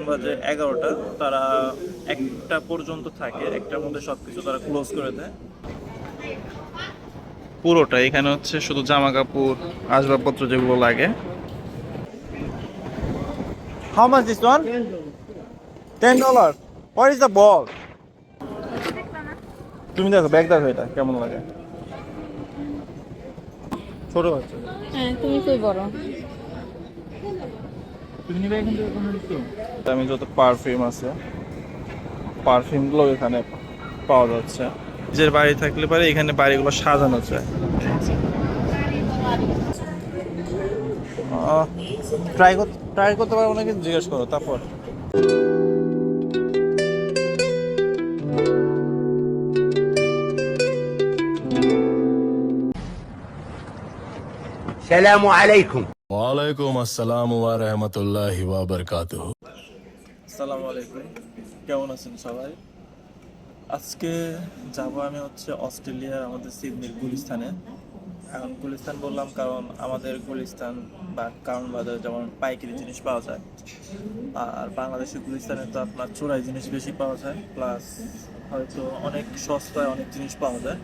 বাজে 11টা, তারা 1টা পর্যন্ত থাকে, 1টার মধ্যে সবকিছু তারা ক্লোজ করে দেয়। পুরোটা এখানে হচ্ছে শুধু জামা কাপড়, আসবাবপত্র যেগুলো লাগে। How much this one? $10. What is the ball? তুমি দেখো, ব্যাগ দেখো, এটা কেমন লাগে। ছোট বাচ্চা। হ্যাঁ, তুমি কই বড়? তুমি নিবে এখান থেকে কোনো কিছু? আমি যত পারফিউম আছে, পারফিউমগুলো এখানে পাওয়া যাচ্ছে। নিজের বাড়ি থাকলে পারে এখানে বাড়িগুলো সাজানো যায়। ট্রাই করতে পারবো নাকি জিজ্ঞেস করো তারপর। السلام عليكم. ওয়ালাইকুম আসসালাম ওয়া রাহমাতুল্লাহি ওয়া বারাকাতুহু। আসসালামু আলাইকুম, কেমন আছেন সবাই? আজকে যাব আমি হচ্ছে অস্ট্রেলিয়ার আমাদের সিডনির গুলিস্তানে। এখন গুলিস্তান বললাম কারণ আমাদের গুলিস্তান বা কারণ বাজারে যেমন পাইকারি জিনিস পাওয়া যায়, আর বাংলাদেশের গুলিস্তানে তো আপনার চোরাই জিনিস বেশি পাওয়া যায়, প্লাস হয়তো অনেক সস্তায় অনেক জিনিস পাওয়া যায়।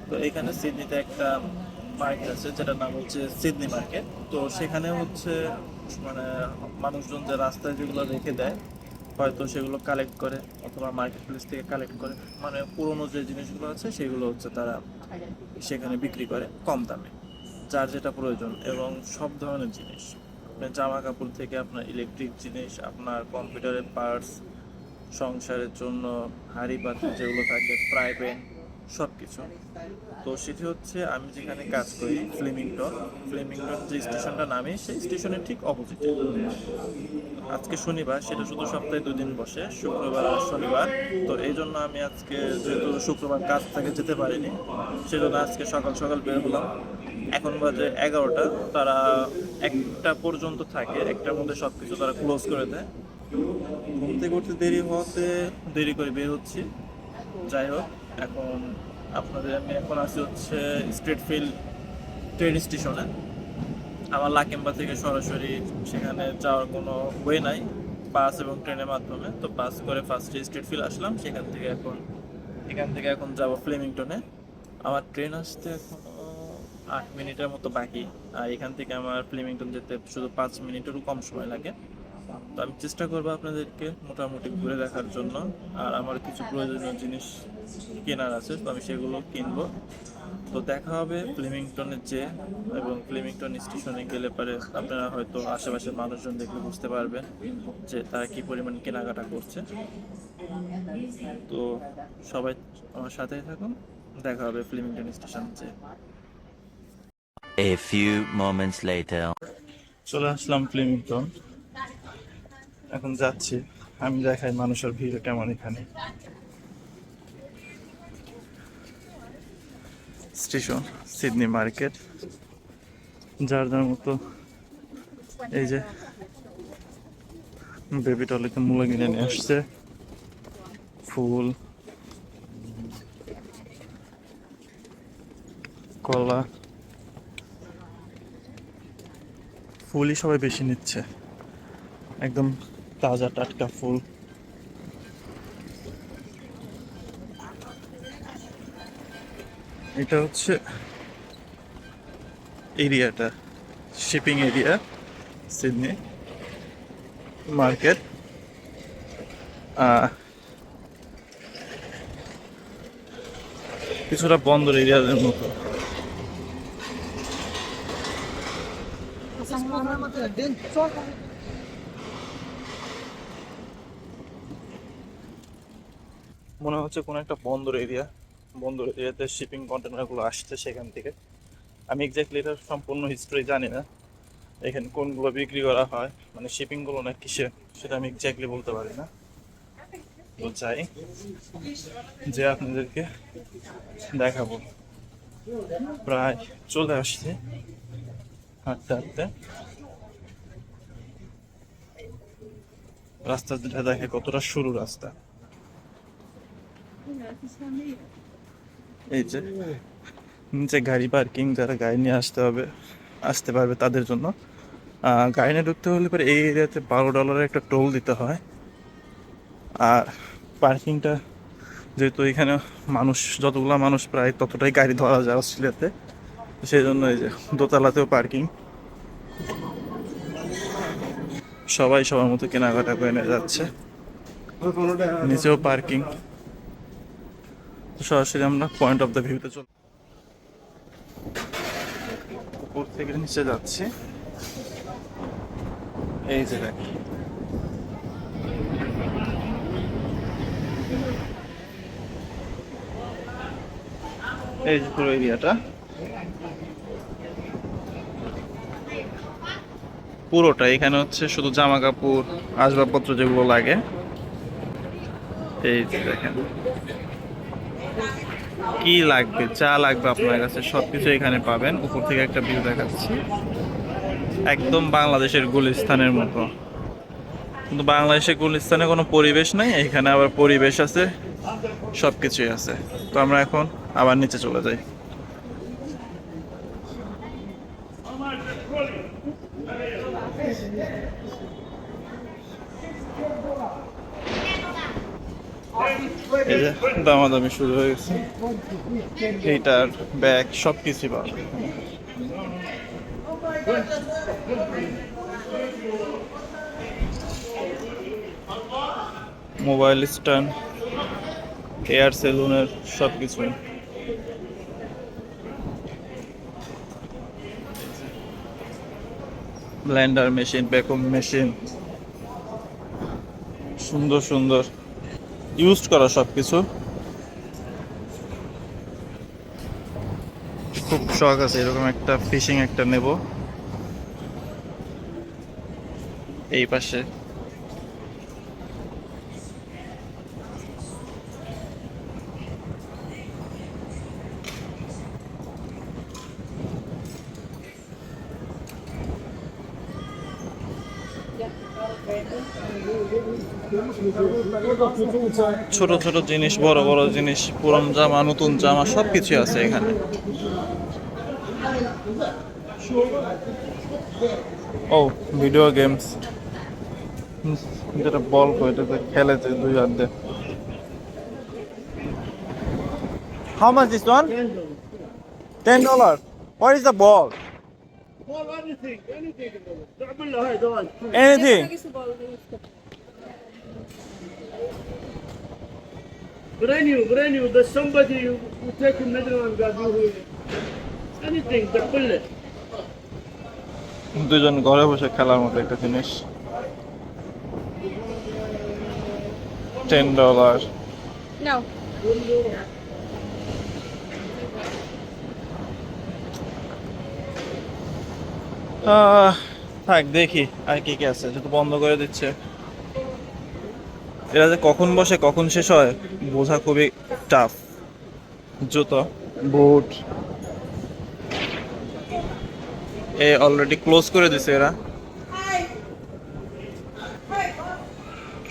তো এখানে সিডনিতে একটা মার্কেট আছে যেটার নাম হচ্ছে সিডনি মার্কেট। তো সেখানে হচ্ছে মানে মানুষজন যে রাস্তায় যেগুলো রেখে দেয়, হয়তো সেগুলো কালেক্ট করে অথবা মার্কেট প্লেস থেকে কালেক্ট করে, মানে পুরোনো যে জিনিসগুলো আছে সেগুলো হচ্ছে তারা সেখানে বিক্রি করে কম দামে, যার যেটা প্রয়োজন। এবং সব ধরনের জিনিস, আপনার জামা কাপড় থেকে আপনার ইলেকট্রিক জিনিস, আপনার কম্পিউটারের পার্টস, সংসারের জন্য হাঁড়ি পাতিল যেগুলো থাকে, ফ্রাই প্যান, সব কিছু। তো সেটি হচ্ছে আমি যেখানে কাজ করি ফ্লেমিংটন, ফ্লেমিংটন যে স্টেশনটা নামে সেই স্টেশনের ঠিক অপোজিটে। আজকে শনিবার, সেটা শুধু সপ্তাহে 2 দিন বসে, শুক্রবার আর শনিবার। তো এই জন্য আমি আজকে যেহেতু শুক্রবার কাজ থেকে যেতে পারিনি, সেজন্য আজকে সকাল সকাল বের হলাম। এখন বাজে 11টা, তারা 1টা পর্যন্ত থাকে, 1টার মধ্যে সবকিছু তারা ক্লোজ করে দেয়। ঘুম থেকে উঠতে দেরি হওয়াতে দেরি করে বের হচ্ছি। যাই হোক, এখন আমি এখন আছি হচ্ছে স্ট্রিটফিল্ড ট্রেন স্টেশনে। আমার লাকেম্বা থেকে সরাসরি সেখানে যাওয়ার কোনো ওয়ে নাই, বাস এবং ট্রেনের মাধ্যমে। তো বাস করে ফার্স্টে স্ট্রিটফিল্ড আসলাম, এখান থেকে এখন যাব ফ্লেমিংটনে। আমার ট্রেন আসতে এখনো 8 মিনিটের মতো বাকি, আর এখান থেকে আমার ফ্লেমিংটন যেতে শুধু 5 মিনিটেরও কম সময় লাগে। তো আমি চেষ্টা করবো আপনাদেরকে মোটামুটি ঘুরে দেখার জন্য, আর আমার কিছু প্রয়োজনীয় জিনিস কেনার আছে, তো আমি সেগুলো কিনবো। তো দেখা হবে ফ্লেমিংটনের এবং ফ্লেমিংটন স্টেশনে গেলে পরে আপনারা হয়তো আশেপাশের মানুষজন দেখলে বুঝতে পারবেন যে তারা কি পরিমাণ কেনাকাটা করছে। তো সবাই আমার সাথেই থাকুন, দেখা হবে ফ্লেমিংটন station A few moments later. চলে আসলাম ফ্লেমিংটন, এখন যাচ্ছি। আমি দেখাই মানুষের ভিড় কেমন এখানে। স্টেশন সিডনি মার্কেট, যার যার মতো এই যে বেবি টলিতে মূলা কিনে নিয়ে আসছে, ফুল, কলা, ফুলই সবাই বেশি নিচ্ছে, একদম তাজা টাটকা ফুল। এটা হচ্ছে এরিয়াটা, শিপিং এরিয়া সিডনি মার্কেট। কিছুটা বন্দর এরিয়াদের মতো। মনে হচ্ছে কোনো একটা বন্দর এরিয়াতে শিপিং কন্টেনারগুলো আসছে সেখান থেকে। আমি এক্স্যাক্টলি এটার সম্পূর্ণ হিস্ট্রি জানি না, এখানে কোনগুলো বিক্রি করা হয়, মানে শিপিংগুলো না কিসে, সেটা আমি এক্স্যাক্টলি বলতে পারি না। তো চাই যে আপনাদেরকে দেখাবো। প্রায় চলে আসছে হাঁটতে হাঁটতে। রাস্তাটা দেখে কতটা সরু রাস্তা। এই যে নিচে গাড়ি পার্কিং, যারা গাড়ি নিয়ে আসতে পারবে তাদের জন্য, গাড়ি নিয়ে ঢুকতে হলে পরে এই এরিয়াতে $12 একটা টোল দিতে হয়। আর পার্কিংটা যেহেতু এখানে মানুষ যতগুলো মানুষ প্রায় ততটাই গাড়ি ধরা যায় অস্ট্রেলিয়াতে, সেই জন্য এই যে দোতলাতেও পার্কিং, সবাই সবার মতো কেনাকাটা করে নিয়ে যাচ্ছে, নিচেও পার্কিং। সরাসরি আমরা পয়েন্ট অফ দ্য ভিউতে চল, উপর থেকে নিচে যাচ্ছি। এই যে দেখ, এই যে পুরো এরিয়াটা পুরোটা, এখানে হচ্ছে শুধু জামা কাপড় আসবাবপত্র যেগুলো লাগে। এই যে দেখেন, কি লাগবে যা লাগবে আপনার কাছে সবকিছু এখানে পাবেন। উপর থেকে একটা ভিউ দেখাচ্ছি, একদম বাংলাদেশের গুলিস্তানের মতো। কিন্তু বাংলাদেশের গুলিস্তানে কোনো পরিবেশ নাই, এখানে আবার পরিবেশ আছে, সবকিছুই আছে। তো আমরা এখন আবার নিচে চলে যাই। এই যে দামাদামি শুরু হয়ে গেছে, হিটার ব্যাগ সবকিছু পাওয়া যায়। মোবাইল স্ট্যান্ড, হেয়ার সেলুনের সবকিছু। ব্লেন্ডার মেশিন, ভ্যাকুম মেশিন, সুন্দর সুন্দর ইউজ করা সবকিছু। খুব শখ আছে এরকম একটা ফিশিং একটা নেব। এই পাশে ছোট ছোট জিনিস, বড় বড় জিনিস, পুরান জামা নতুন জামা সবকিছু আছে এখানে। ও ভিডিও গেমস, যেটা বল এটাতে খেলেছে দুই হাত দিয়ে। How much this one? $10. What is the ball? Well, anything. تعمل له هاي دوال. Anything. Brand new. There's somebody who take a medal and got you. Anything, تعمل له. দুজন ঘরে বসে খেলার মতো একটা জিনিস। $10. No. থাক দেখি আর কি কি আছে, যেহেতু বন্ধ করে দিচ্ছে। এরা যে কখন বসে কখন শেষ হয় বোঝা খুবই টাফ। জুতো, বুট অলরেডি ক্লোজ করে দিছে এরা।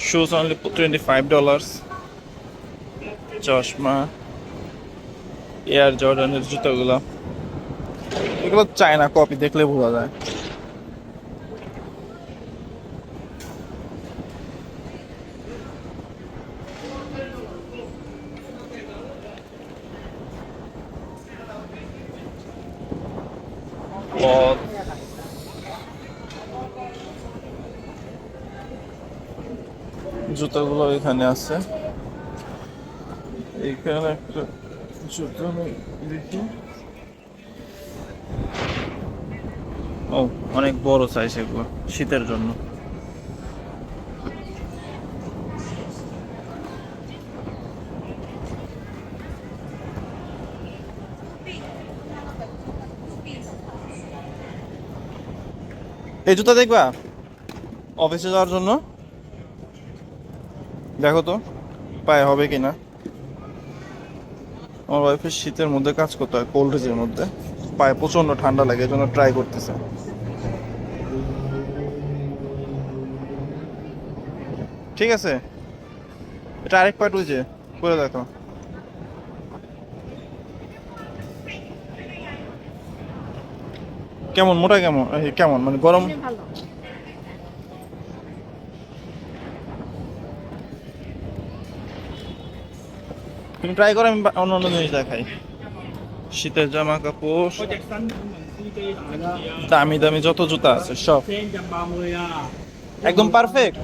Shoes only $25। চশমা, এয়ার জর্ডানের জুতোগুলো, এগুলো চায়না কপি, দেখলে বোঝা যায়। জুতোগুলো এখানে আছে। এখানে একটা জুতো আমি দেখি, ও অনেক বড় সাইজ, এগুলো শীতের জন্য। এই জুতা দেখবা অফিসে যাওয়ার জন্য, দেখো তো পায়ে হবে কিনা। আমার ওয়াইফের শীতের মধ্যে কাজ করতে হয়, কোল্ড ড্রেসের মধ্যে, পায়ে প্রচন্ড ঠান্ডা লাগে, এই জন্য ট্রাই করতেছে। ঠিক আছে, এটা আরেক পার্ট হয়েছে, করে দেখো। কেমন মোটা কেমন কেমন মানে গরম? ভালো। তুমি ট্রাই করো, আমি অন্য অন্য জিনিস দেখাই। শীতের জামা কাপড়, দামি দামি যত জুতা আছে সব একদম পারফেক্ট।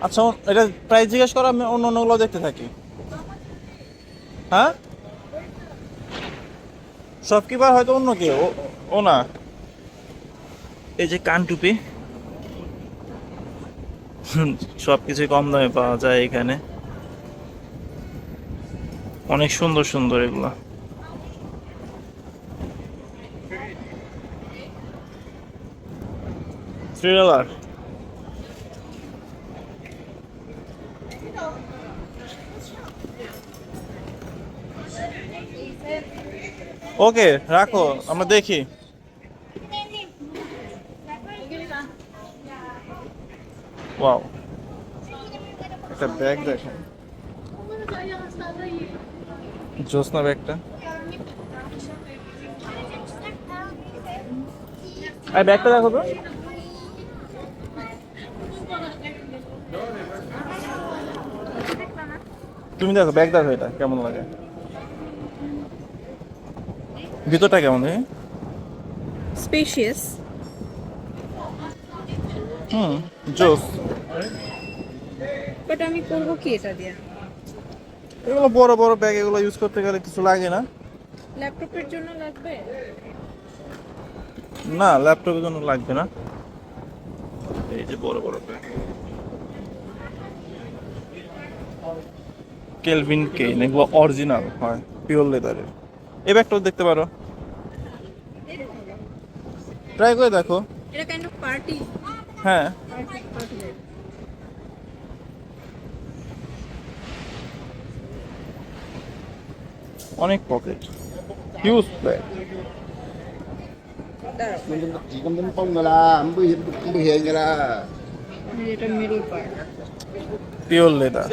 আচ্ছা, এটা প্রাইস জিজ্ঞেস করো, আমি অন্য অন্যগুলো দেখতে থাকি। হ্যাঁ, শপকিপার হয়তো অন্য কেউ, ও না। এই যে কান টুপি, সবকিছু কম দামে পাওয়া যায় এখানে, অনেক সুন্দর সুন্দর এগুলা। $3। ওকে, রাখো, আমরা দেখি। ওয়াও, একটা ব্যাগ দেখেন, জোসনা ব্যাগটা। এই ব্যাগটা দেখো তো। তুমি দেখো, ব্যাগ দেখো, এটা কেমন লাগে, ভিতরটা কেমন দেখি। স্পেশিয়াস। জোস। বাট আমি করবো কি এটা দিয়ে? এগুলো বড় বড় ব্যাগ, এগুলো ইউজ করতে গেলে কিছু লাগে না। ল্যাপটপের জন্য লাগবে? না, ল্যাপটপের জন্য লাগবে না। এই যে বড় বড় ব্যাগ, কেলভিন কেইন, এগুলো অরিজিনাল হয়, পিওর লেদারের। এই ব্যাগটাও দেখতে পারো, ট্রাই করে দেখো। এটা কাইন্ড অফ পার্টি। হ্যাঁ, অনেক pocket, huge bag. chỉ có đến phong là bự hiện là এটা মিডল পার্ট। Pure leather.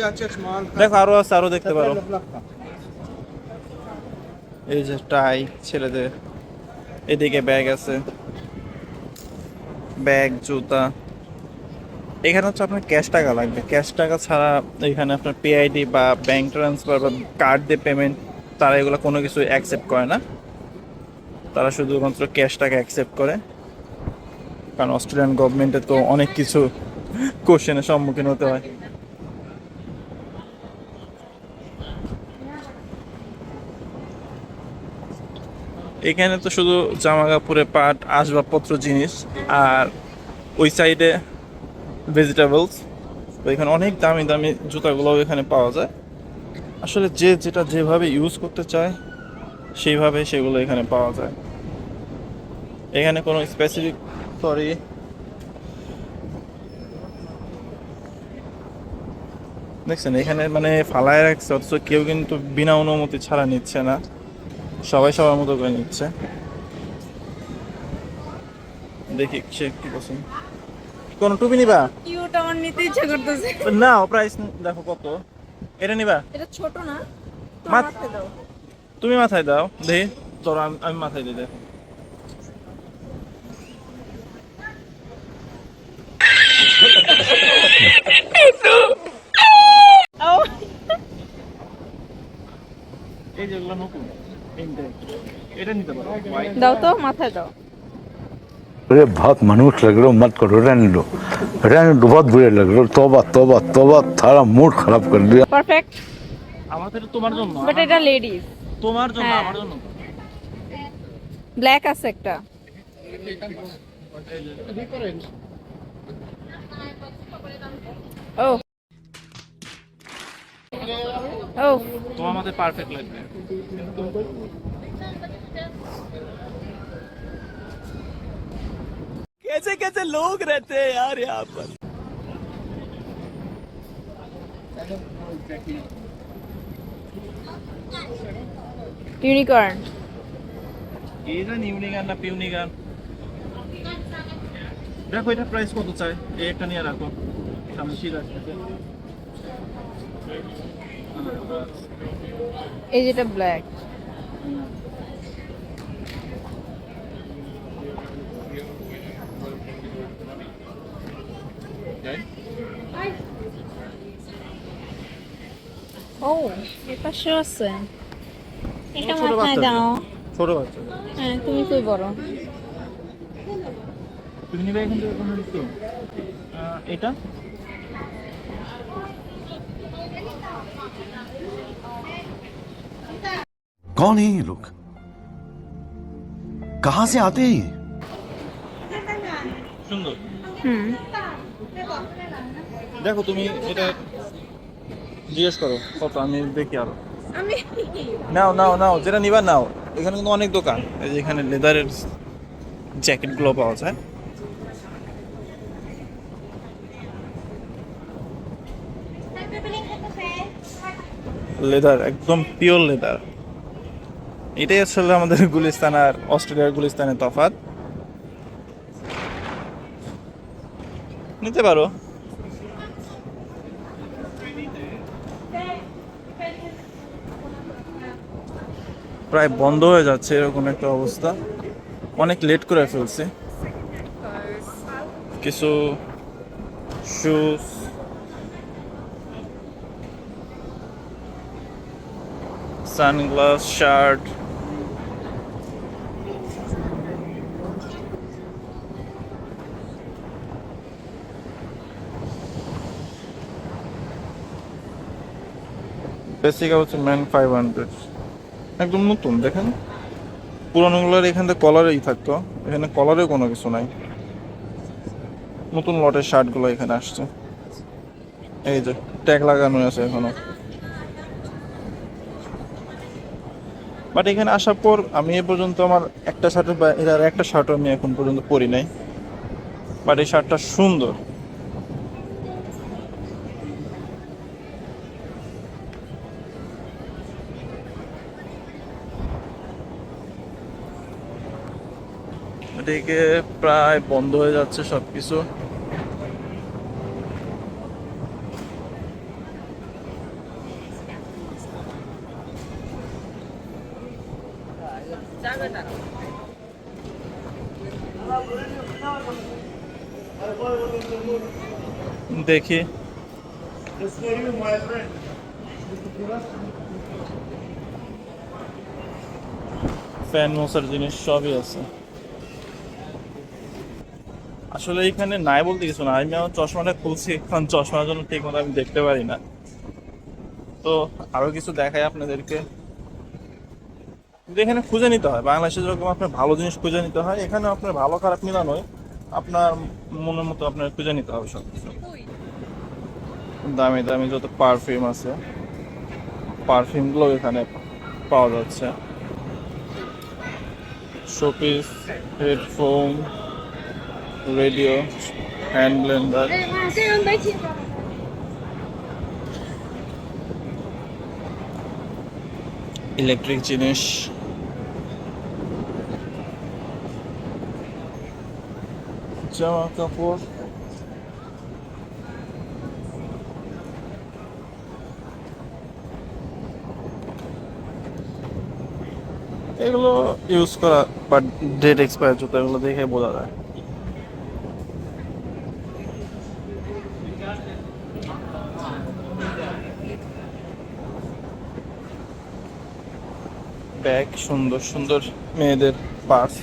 দেখো আরো আছে, আরো দেখতে পারো। এই যে টাই ছেলেদের, এদিকে ব্যাগ আছে, ব্যাগ, জুতা। এখানে হচ্ছে আপনার ক্যাশ টাকা লাগবে, ক্যাশ টাকা ছাড়া এখানে আপনার পিআইডি বা ব্যাংক ট্রান্সফার বা কার্ড দিয়ে পেমেন্ট, তারা এগুলো কোনো কিছু অ্যাকসেপ্ট করে না। তারা শুধুমাত্র ক্যাশ টাকা অ্যাকসেপ্ট করে, কারণ অস্ট্রেলিয়ান গভর্নমেন্টে তো অনেক কিছু কোশ্চেনের সম্মুখীন হতে হয়। এখানে তো শুধু জামা কাপড়ের পাট, আসবাবপত্র জিনিস, আর ওই সাইডে ভেজিটেবলস। তো এখানে অনেক দামি দামি জুতাগুলো এখানে পাওয়া যায়। আসলে যে যেটা যেভাবে ইউজ করতে চায় সেইভাবে সেগুলো এখানে পাওয়া যায়। এখানে কোনো স্পেসিফিক, সরি, দেখছেন এখানে মানে ফালায় রাখছে, অথচ কেউ কিন্তু বিনা অনুমতি ছাড়া নিচ্ছে না, সবাই সবার মতো করে নিচ্ছে। দেখি সে কি পছন্দ। কোন টুপি নিবা? কিউট, আমার নিতে ইচ্ছা করতেছে। না, প্রাইস দেখো কত। এটা নিবা? এটা ছোট না, তো মাত- মাথায় দাও। তুমি মাথায় দাও, দেখি। ধরো আমি মাথায় দিই, দেখো। ও এই যেগুলো নতুন, এটা নিতে পারো। দাও তো, মাথায় দাও। अरे बहुत मनुष्य लग रहे हो, मत करो, रहने दो, बहुत बुरे लग रहे हो। तौबा तौबा तौबा, थारा मूड खराब कर दिया। পারফেক্ট। আমাদের তোমার জন্য, বাট এটা লেডিস। তোমার জন্য, হ্যাঁ। আমার জন্য। ব্ল্যাক আছে একটা। ও ও তোমার মতে পারফেক্ট লাগবে। कैसे कैसे लोग रहते हैं यार यहाँ पर। ইউনিকর্ন। এটা ইউনিগান না পিউনিগান? দেখো এটা প্রাইস কত চাই, এই একটা নিয়ে রাখো, সামনে শীত আসছে। এই যেটা ব্ল্যাক। ও এর পাশেও আছে। এটা ছোট মাথায় বাচ্চাদের। দাও। ছোট বাচ্চা হ্যাঁ তুমি কই বড়? তুমি নিবে এখান থেকে কোনো কিছু এটা कौन है ये लोग कहां से आते हैं ये সুন্দর। হুম। দেখো তুমি এটা জিজ্ঞেস করো কত, আমি দেখি আরো। আমি নাও নাও নাও, যেটা নিবা নাও। এখানে কিন্তু অনেক দোকান, এই যে এখানে লেদারের জ্যাকেটগুলো পাওয়া যায়। লেদার, একদম পিওর লেদার। এটাই আসলে আমাদের গুলিস্তান আর অস্ট্রেলিয়ার গুলিস্তানের তফাৎ। নিতে পারো। প্রায় বন্ধ হয়ে যাচ্ছে এরকম একটা অবস্থা, অনেক লেট করে ফেলছে। কিছু শুজ, সানগ্লাস, শার্ট, বেসিক হচ্ছে ম্যান 500, একদম নতুন। দেখেন পুরানোগুলোর এখান থেকে কলারেই থাকতো, এখানে কলারেও কোনো কিছু নাই। নতুন লটের শার্টগুলো এখানে আসছে, এই যে ট্যাগ লাগানো আছে এখনো। বাট এখানে আসার পর আমি এ পর্যন্ত আমার একটা শার্টের বা এর একটা শার্টও আমি এখন পর্যন্ত পরি নাই। বাট এই শার্টটা সুন্দর। এদিকে প্রায় বন্ধ হয়ে যাচ্ছে সবকিছু। দেখি This for you, my friend. Fan মশার জিনিস সবই আছে। আসলে এখানে নাই বলতে কিছু না, আমি আমার চশমাটা খুলছি, কারণ চশমার জন্য ঠিক মতো আমি দেখতে পারি না। তো আরো কিছু দেখাই আপনাদেরকে। কিন্তু এখানে খুঁজে নিতে হয়, বাংলাদেশে যেরকম আপনার ভালো জিনিস খুঁজে নিতে হয়, এখানে আপনার ভালো খারাপ মিলানোয় আপনার মনের মতো আপনার খুঁজে নিতে হবে সব কিছু। দামি দামি যত পারফিউম আছে, পারফিউমগুলো এখানে পাওয়া যাচ্ছে। Showpiece, headphone, radio, hand Blender, electric জিনিস, জামা কাপড়, এগুলো ইউজ করা বাট ডেট এক্সপায়ার জুতো, এগুলো দেখে বোঝা যায়। ব্যাগ, সুন্দর সুন্দর মেয়েদের পার্স,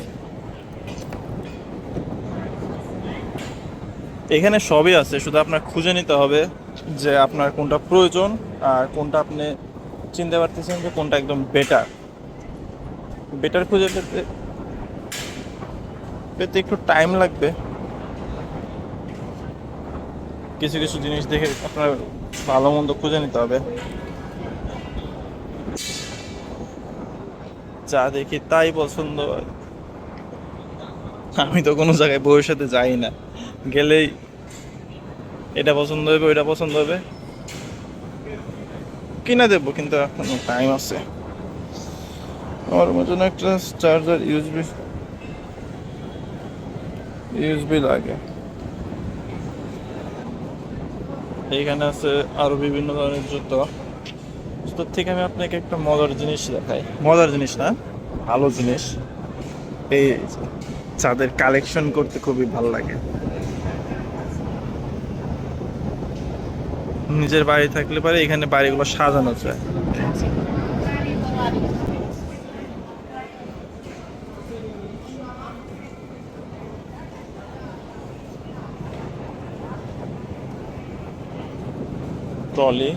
এখানে সবই আছে, শুধু আপনার খুঁজে নিতে হবে যে আপনার কোনটা প্রয়োজন আর কোনটা আপনি চিনতে পারতেছেন যে কোনটা একদম বেটার। বেটার খুঁজে পেতে পেতে একটু টাইম লাগবে। কিছু কিছু জিনিস দেখে আপনার ভালো মন্দ খুঁজে নিতে হবে। যা দেখি তাই পছন্দ হয়। আমি তো কোনো জায়গায় বউয়ের সাথে যাই না, গেলেই এটা পছন্দ হবে ওইটা পছন্দ হবে কিনা দেবো, কিন্তু এখনো টাইম আছে। আমার জন্য একটা চার্জার ইউএসবি লাগে। এইখানে আছে আরো বিভিন্ন ধরনের জুতো। জুতোর থেকে আমি আপনাকে একটা মজার জিনিস দেখাই, মজার জিনিস না, ভালো জিনিস। এই যাদের কালেকশন করতে খুবই ভালো লাগে, নিজের বাড়ি থাকলে পারে এখানে বাড়িগুলো সাজানো যায়। ট্রলি,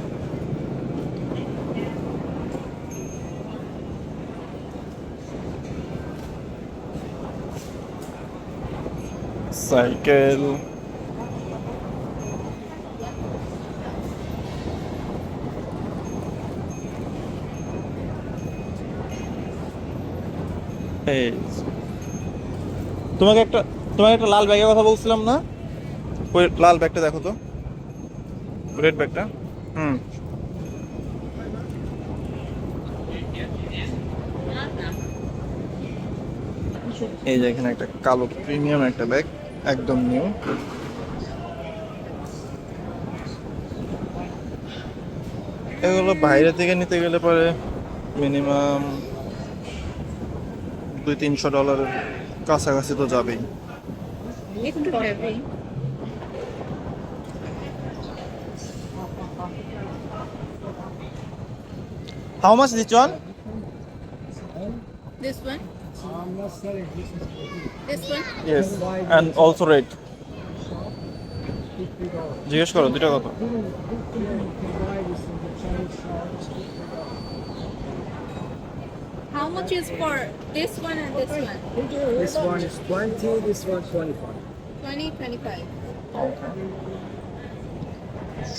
সাইকেল, এই তোমাকে একটা লাল ব্যাগের কথা বলছিলাম না, ওই লাল ব্যাগটা দেখো তো, রেড ব্যাগটা। এই যে এখানে একটা কালো প্রিমিয়াম একটা ব্যাগ, একদম নিউ। এগুলো বাইরে থেকে নিতে গেলে পরে মিনিমাম $200-300 কাছাকাছি তো যাবেই। একটু heavy. How much this one? This one? This one? Yes, and also red. জিজ্ঞেস করো দুইটা কত? How much is for this one and this one? This one is 20, this one 25. 20, 25.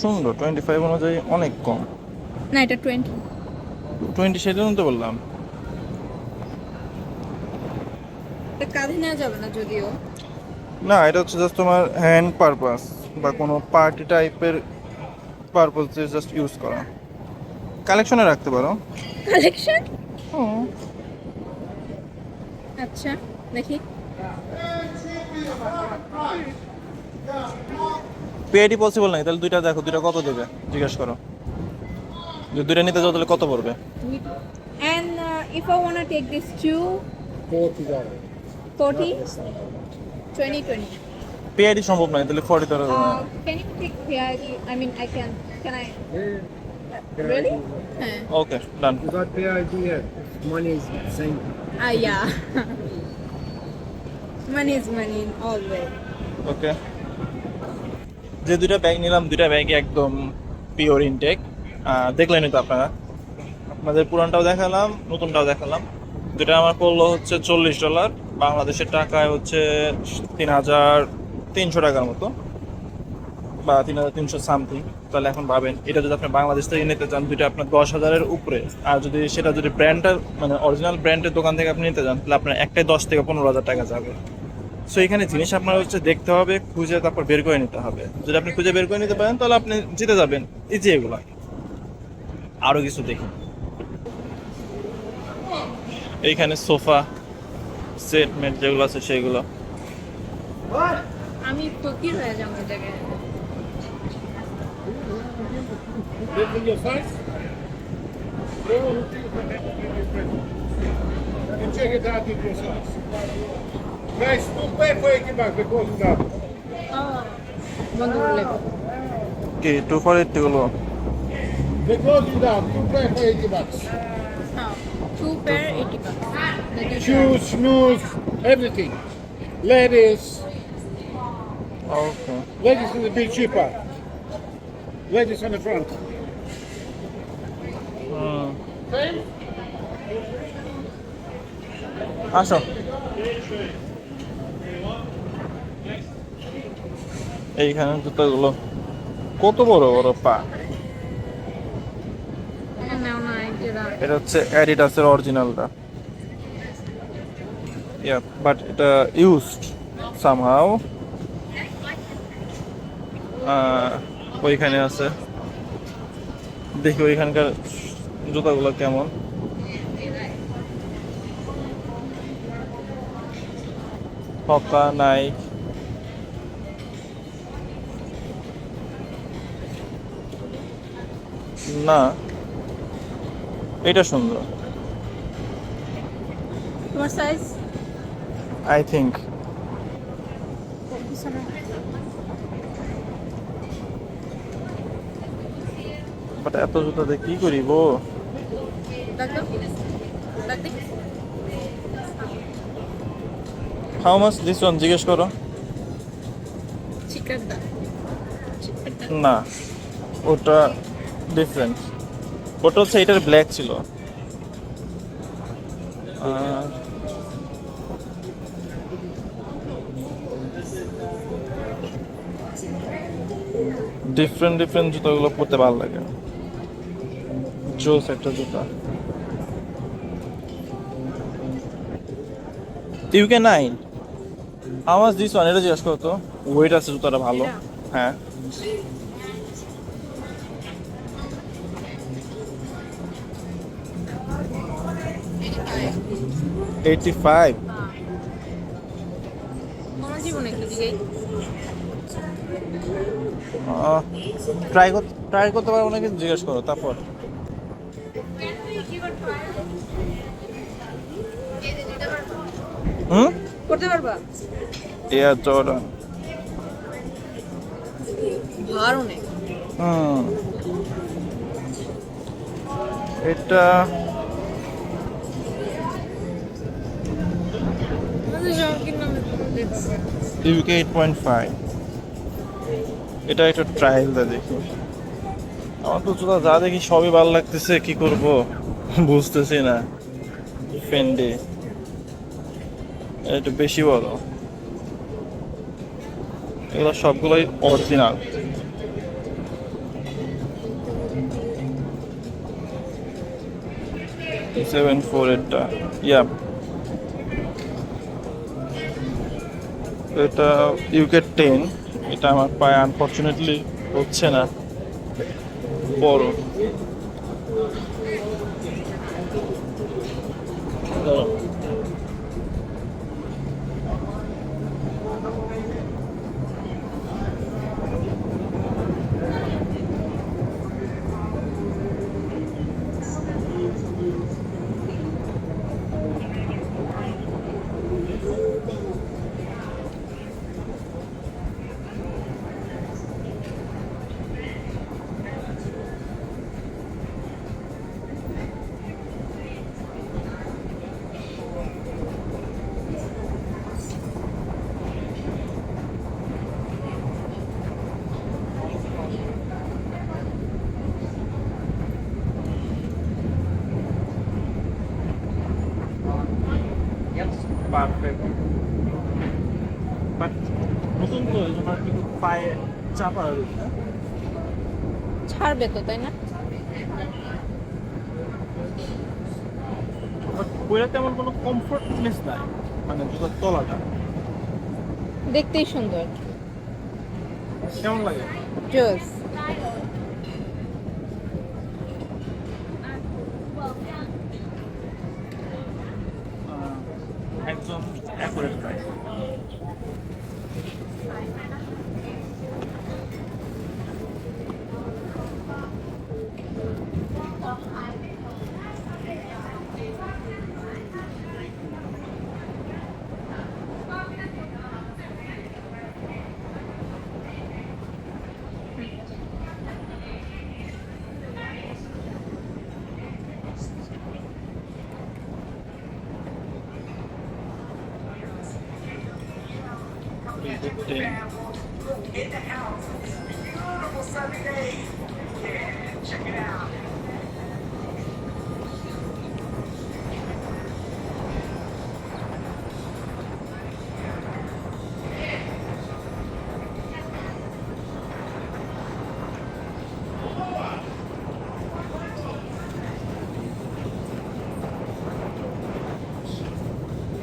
সুন্দর, 25 অনুযায়ী অনেক কম। না, এটা 20. 20 সেটা তো বললাম। এটা কাঁধে নেওয়া যাবে না যদিও। না, এটা হচ্ছে জাস্ট তোমার হ্যান্ড পারপাস বা কোনো পার্টি টাইপের পারপাসে জাস্ট ইউজ করা। কালেকশনে রাখতে পারো। কালেকশন? আচ্ছা, দেখি। পেডি পসিবল নাই, তাহলে দুইটা দেখো, দুইটা কত দেবে জিজ্ঞেস করো। যে দুইটা নিতে যাও তাহলে কত পড়বে? And if I want to take this two, $40. 40, 20, 20. Paddy সম্ভব নয়, তাহলে 40 ধরো। Can you take PID? I mean, can I? Really? হ্যাঁ। ওকে, ডান। You got PID here. Money is same. Yeah. Money is money always. ওকে, যে দুইটা ব্যাগ নিলাম, দুইটা ব্যাগই একদম পিওর ইনটেক। দেখলেনই তো আপনারা, আপনাদের পুরানটাও দেখালাম, নতুনটাও দেখালাম। দুটা আমার পড়লো হচ্ছে $40, বাংলাদেশের টাকায় হচ্ছে 3300 টাকার মতো, বা 3300 সামথিং। তাহলে এখন ভাবেন, এটা যদি আপনি বাংলাদেশ থেকে নিতে চান, দুইটা আপনার 10,000-এর উপরে। আর যদি সেটা যদি ব্র্যান্ডের মানে অরিজিনাল ব্র্যান্ডের দোকান থেকে আপনি নিতে চান, তাহলে আপনার একটাই 10 থেকে 15,000 টাকা যাবে। সো এখানে জিনিস আপনার হচ্ছে দেখতে হবে, খুঁজে তারপর বের করে নিতে হবে। যদি আপনি খুঁজে বের করে নিতে পারেন তাহলে আপনি জিতে যাবেন ইজি। এগুলো আরও কিছু দেখুন, এইখানে সোফা সেট মেট যেগুলো আছে সেগুলো। আমি ফকির হয়ে যাবো এই জায়গায়। Living your face? You check it out with your size. Guys, don't pay for $80 because of that. বন্ধ করলে কি 240 গুলো? They close you down. You pay for $80. হ্যাঁ, 2 pair 80 bucks. Shoes, snooze, everything. Ladies. Okay, Ladies is a bit cheaper. Ladies on the front. আসো। এইখানে জুতাগুলো কত বড় বড় পা। নাও না, এটা এটা হচ্ছে অ্যাডিডাসের অরিজিনালটা। ইয়া, বাট এটা ইউজড সামহাউ। ওইখানে আছে, দেখি ওইখানকার জুতাগুলো কেমন। হকা, নাইক, না এটা সুন্দর। তোমার সাইজ? আই থিঙ্ক বাট এত জুতা দিয়ে কি করিব? হাউ মাচ দিস ওয়ান জিজ্ঞেস করো। না, ওটা ডিফারেন্ট। ওটা হচ্ছে এটার ব্ল্যাক ছিল। ডিফারেন্ট ডিফারেন্ট জুতাগুলো পরতে ভালো লাগে। জোস একটা জুতা। UK 9 how much this one, এটা জিজ্ঞেস করো তো। ওয়েট আছে জুতাটা ভালো। হ্যাঁ, $85। ট্রাই করতে পারবো নাকি জিজ্ঞেস করো তারপর। করতে পারবা? Air Jordan. ভার অনেক। এটা ইউকে 8.5। এটা একটা ট্রায়াল দা দেখি। আমার তো জুতা যা দেখি সবই ভালো লাগতেছে, কি করব বুঝতেছি না। ফেন্ডে একটু বেশি বড়, এগুলো সবগুলোই অরিজিনাল। $7.4 এটা, ইয়া এটা ইউকে 10। এটা আমার পায়ে আনফর্চুনেটলি হচ্ছে না, বড়। পারফেক্ট, বাট নতুন তো এই জন্য কিন্তু পায়ে চাপা রয়েছে না। ছাড়বে তো, তাই না? বইটা তেমন কোনো কমফোর্টনেস নাই, মানে জুতার তলাটা দেখতেই সুন্দর। কেমন লাগে? জোস। একদম অ্যাকুরেট প্রাইস।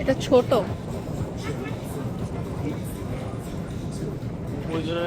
এটা ছোট। ওই জন্য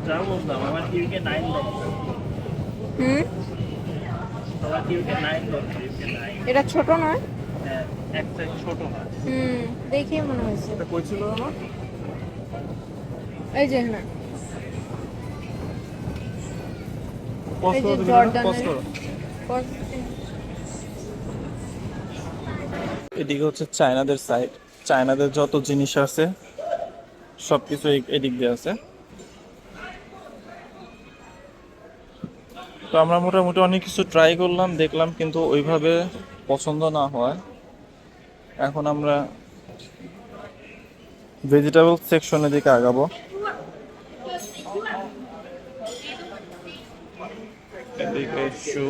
যা বললাম আমার ইউকে 9 দরকার, হুম, আমার ইউকে 9 দরকার, ইউকে 9। এটা ছোট নয়? হ্যাঁ, এক সাইজ ছোট না। হুম, দেখে মনে হয়েছে। এটা কই ছিল আমার? এই যে হ্যাঁ, পজ এই যে করো তুমি, জর্ডানের- পজ করো। এদিকে হচ্ছে চায়নাদের সাইড, চায়নাদের যত জিনিস আছে সবকিছু এদিক দিয়ে আছে। তো আমরা মোটামুটি অনেক কিছু ট্রাই করলাম, দেখলাম, কিন্তু ওইভাবে পছন্দ না হয় এখন আমরা ভেজিটেবল সেকশনের দিকে আগাবো। এদিকে শু,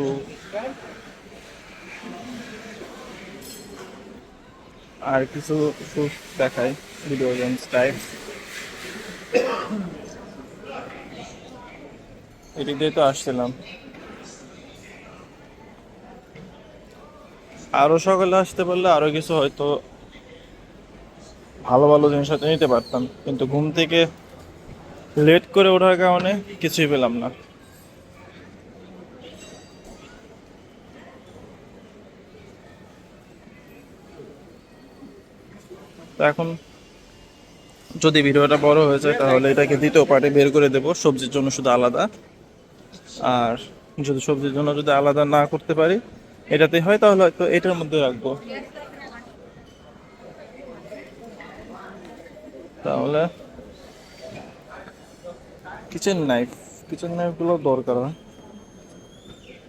আর কিছু শুজ দেখাই, ভিডিও গেমস টাইপ। এদিক দিয়ে তো আসছিলাম, আরো সকালে আসতে পারলে আরো কিছু হয়তো ভালো ভালো জিনিস হয়তো নিতে পারতাম, কিন্তু ঘুম থেকে লেট করে ওঠার কারণে কিছুই পেলাম না। তো এখন যদি ভিডিওটা বড় হয়ে যায় তাহলে এটাকে দ্বিতীয় পার্টে বের করে দেব, সবজির জন্য শুধু আলাদা। আর যদি সবজির জন্য যদি আলাদা না করতে পারি এটাতে হয় তাহলে হয়তো এটার মধ্যে রাখবো। তাহলে কিচেন নাইফ গুলো দরকার হয়,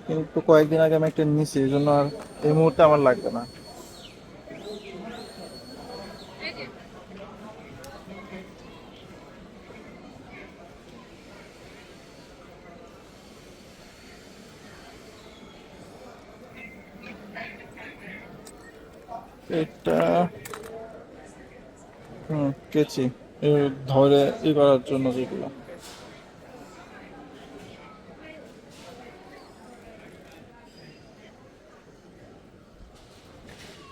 কিন্তু কয়েকদিন আগে আমি একটা নিছি, এই জন্য আর এই মুহূর্তে আমার লাগবে না। এটা কেচি ধরে করার জন্য যেগুলো।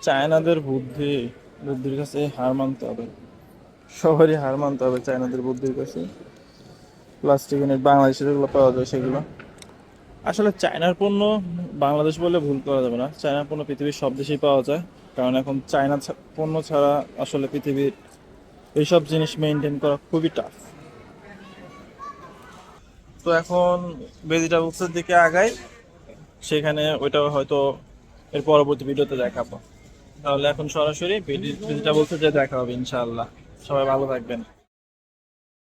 চায়নাদের বুদ্ধির কাছে হার মানতে হবে, সবারই হার মানতে হবে চায়নাদের বুদ্ধির কাছে। প্লাস্টিক ইউনিট বাংলাদেশে যেগুলো পাওয়া যায় সেগুলো আসলে চায়নার পণ্য, বাংলাদেশ বলে ভুল করা যাবে না, চায়নার পণ্য পৃথিবীর সব দেশেই পাওয়া যায়, কারণ এখন চায়না পণ্য ছাড়া আসলে পৃথিবীর এইসব জিনিস মেনটেন করা খুবই টাফ। তো এখন ভেজিটেবলসের দিকে আগাই, সেখানে ওইটা হয়তো এর পরবর্তী ভিডিওতে দেখাবো। তাহলে এখন সরাসরি ভেজিটেবলসে যে দেখা হবে ইনশাআল্লাহ। সবাই ভালো থাকবেন।